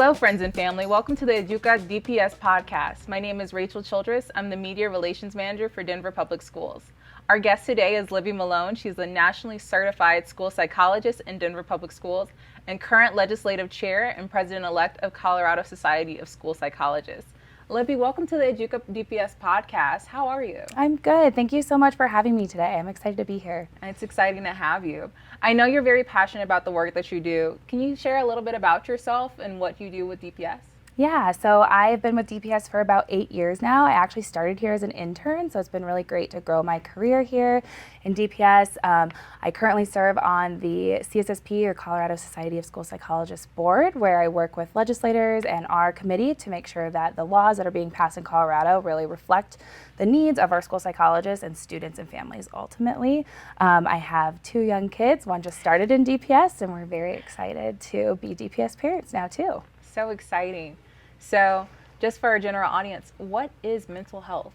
Hello, friends and family. Welcome to the EDUCA DPS Podcast. My name is Rachel Childress. I'm the Media Relations Manager for Denver Public Schools. Our guest today is Libby Malone. She's a nationally certified school psychologist in Denver Public Schools and current legislative chair and president-elect of Colorado Society of School Psychologists. Libby, welcome to the EDUCA DPS Podcast. How are you? I'm good. Thank you so much for having me today. I'm excited to be here. And it's exciting to have you. I know you're very passionate about the work that you do. Can you share a little bit about yourself and what you do with DPS? Yeah, so I've been with DPS for about 8 years now. I actually started here as an intern, so it's been really great to grow my career here in DPS. I currently serve on the CSSP, or Colorado Society of School Psychologists Board, where I work with legislators and our committee to make sure that the laws that are being passed in Colorado really reflect the needs of our school psychologists and students and families ultimately. I have 2 young kids. One just started in DPS, and we're very excited to be DPS parents now too. So exciting. So just for our general audience, what is mental health?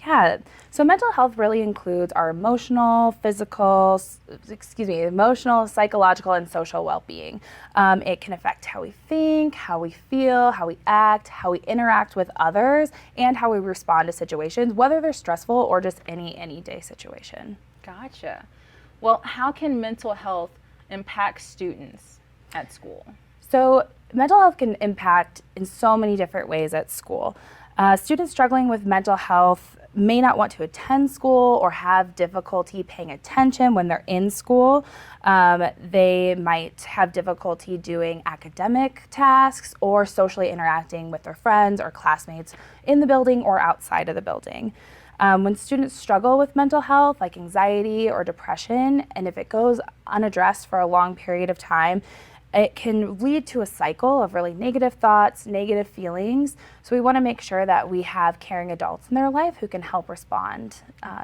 Yeah, so mental health really includes our emotional, psychological, and social well-being. It can affect how we think, how we feel, how we act, how we interact with others, and how we respond to situations, whether they're stressful or just any day situation. Gotcha. Well, how can mental health impact students at school? So mental health can impact in so many different ways at school. Students struggling with mental health may not want to attend school or have difficulty paying attention when they're in school. They might have difficulty doing academic tasks or socially interacting with their friends or classmates in the building or outside of the building. When students struggle with mental health, like anxiety or depression, and if it goes unaddressed for a long period of time, it can lead to a cycle of really negative thoughts, negative feelings. So we want to make sure that we have caring adults in their life who can help respond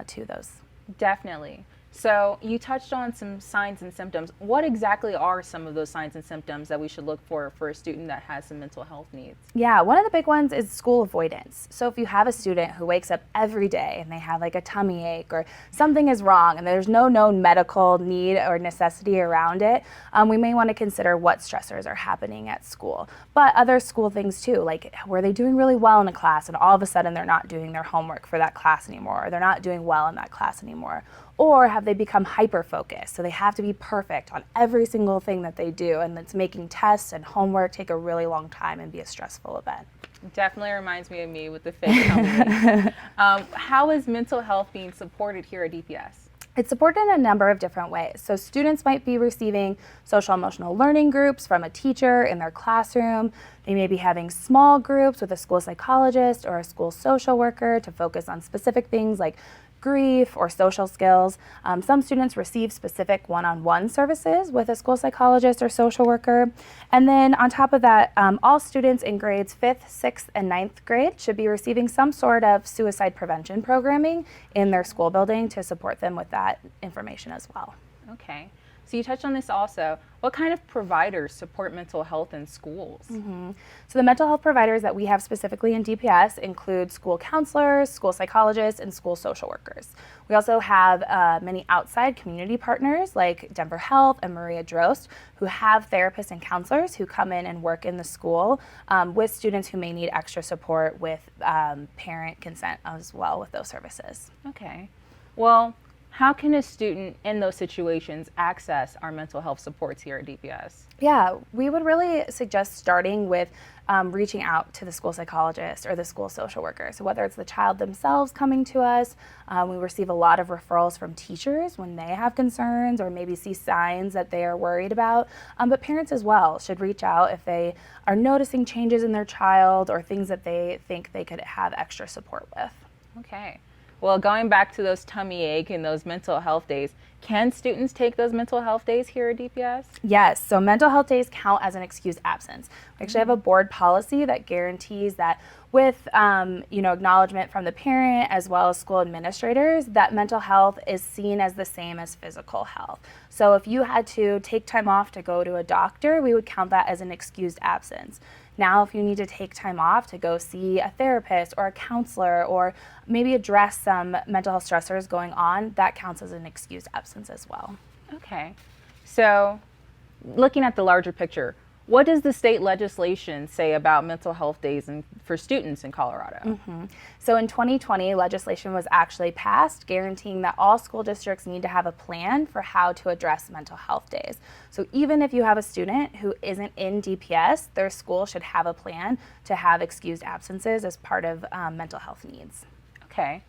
to those. Definitely. So you touched on some signs and symptoms. What exactly are some of those signs and symptoms that we should look for a student that has some mental health needs? Yeah, one of the big ones is school avoidance. So if you have a student who wakes up every day and they have like a tummy ache or something is wrong and there's no known medical need or necessity around it, we may want to consider what stressors are happening at school. But other school things too, like were they doing really well in a class and all of a sudden they're not doing their homework for that class anymore, or they're not doing well in that class anymore. Or have they become hyper-focused? So they have to be perfect on every single thing that they do, and it's making tests and homework take a really long time and be a stressful event. Definitely reminds me of me with the fake tummy. How is mental health being supported here at DPS? It's supported in a number of different ways. So students might be receiving social emotional learning groups from a teacher in their classroom. They may be having small groups with a school psychologist or a school social worker to focus on specific things like grief or social skills. Some students receive specific one-on-one services with a school psychologist or social worker. And then on top of that, all students in grades 5th, 6th, and 9th grade should be receiving some sort of suicide prevention programming in their school building to support them with that information as well. Okay. So you touched on this also. What kind of providers support mental health in schools? So the mental health providers that we have specifically in DPS include school counselors, school psychologists, and school social workers. We also have many outside community partners like Denver Health and Maria Drost, who have therapists and counselors who come in and work in the school with students who may need extra support with parent consent as well with those services. Okay. Well, how can a student in those situations access our mental health supports here at DPS? Yeah, we would really suggest starting with reaching out to the school psychologist or the school social worker. So whether it's the child themselves coming to us, we receive a lot of referrals from teachers when they have concerns or maybe see signs that they are worried about. But parents as well should reach out if they are noticing changes in their child or things that they think they could have extra support with. Okay. Well, going back to those tummy ache and those mental health days, can students take those mental health days here at DPS? Yes, so mental health days count as an excused absence. We actually have a board policy that guarantees that with acknowledgement from the parent as well as school administrators, that mental health is seen as the same as physical health. So if you had to take time off to go to a doctor, we would count that as an excused absence. Now, if you need to take time off to go see a therapist or a counselor or maybe address some mental health stressors going on, that counts as an excused absence as well. Okay. So looking at the larger picture, What does the state legislation say about mental health days for students in Colorado? So in 2020, legislation was actually passed guaranteeing that all school districts need to have a plan for how to address mental health days. So even if you have a student who isn't in DPS, their school should have a plan to have excused absences as part of mental health needs. Okay.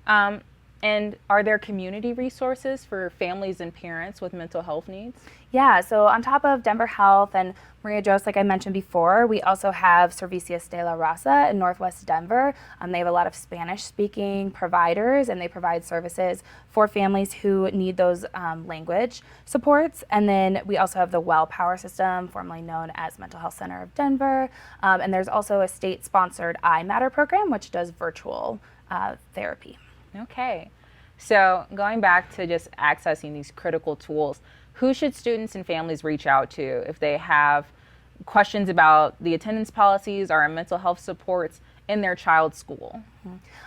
And are there community resources for families and parents with mental health needs? Yeah, so on top of Denver Health and Maria Jose, like I mentioned before, we also have Servicios de la Raza in Northwest Denver. They have a lot of Spanish-speaking providers, and they provide services for families who need those language supports. And then we also have the Well Power System, formerly known as Mental Health Center of Denver. And there's also a state-sponsored iMatter program, which does virtual therapy. Okay. So going back to just accessing these critical tools, who should students and families reach out to if they have questions about the attendance policies or mental health supports in their child's school?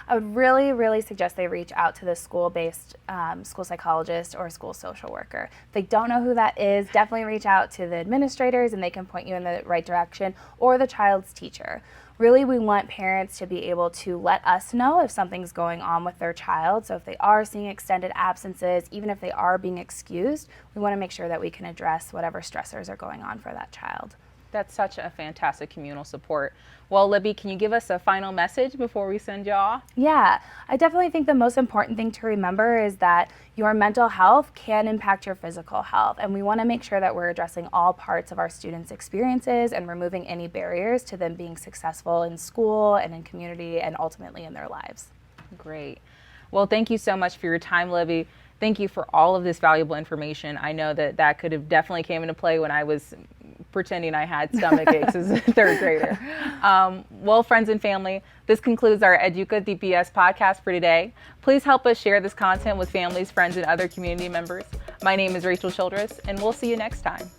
I would really, really suggest they reach out to the school-based school psychologist or school social worker. If they don't know who that is, definitely reach out to the administrators and they can point you in the right direction, or the child's teacher. Really, we want parents to be able to let us know if something's going on with their child. So if they are seeing extended absences, even if they are being excused, we want to make sure that we can address whatever stressors are going on for that child. That's such a fantastic communal support. Well, Libby, can you give us a final message before we send you off? Yeah, I definitely think the most important thing to remember is that your mental health can impact your physical health, and we want to make sure that we're addressing all parts of our students' experiences and removing any barriers to them being successful in school and in community and ultimately in their lives. Great. Well, thank you so much for your time, Libby. Thank you for all of this valuable information. I know that could have definitely came into play when I was pretending I had stomach aches as a third grader. Well, friends and family, this concludes our EDUCA DPS podcast for today. Please help us share this content with families, friends, and other community members. My name is Rachel Childress, and we'll see you next time.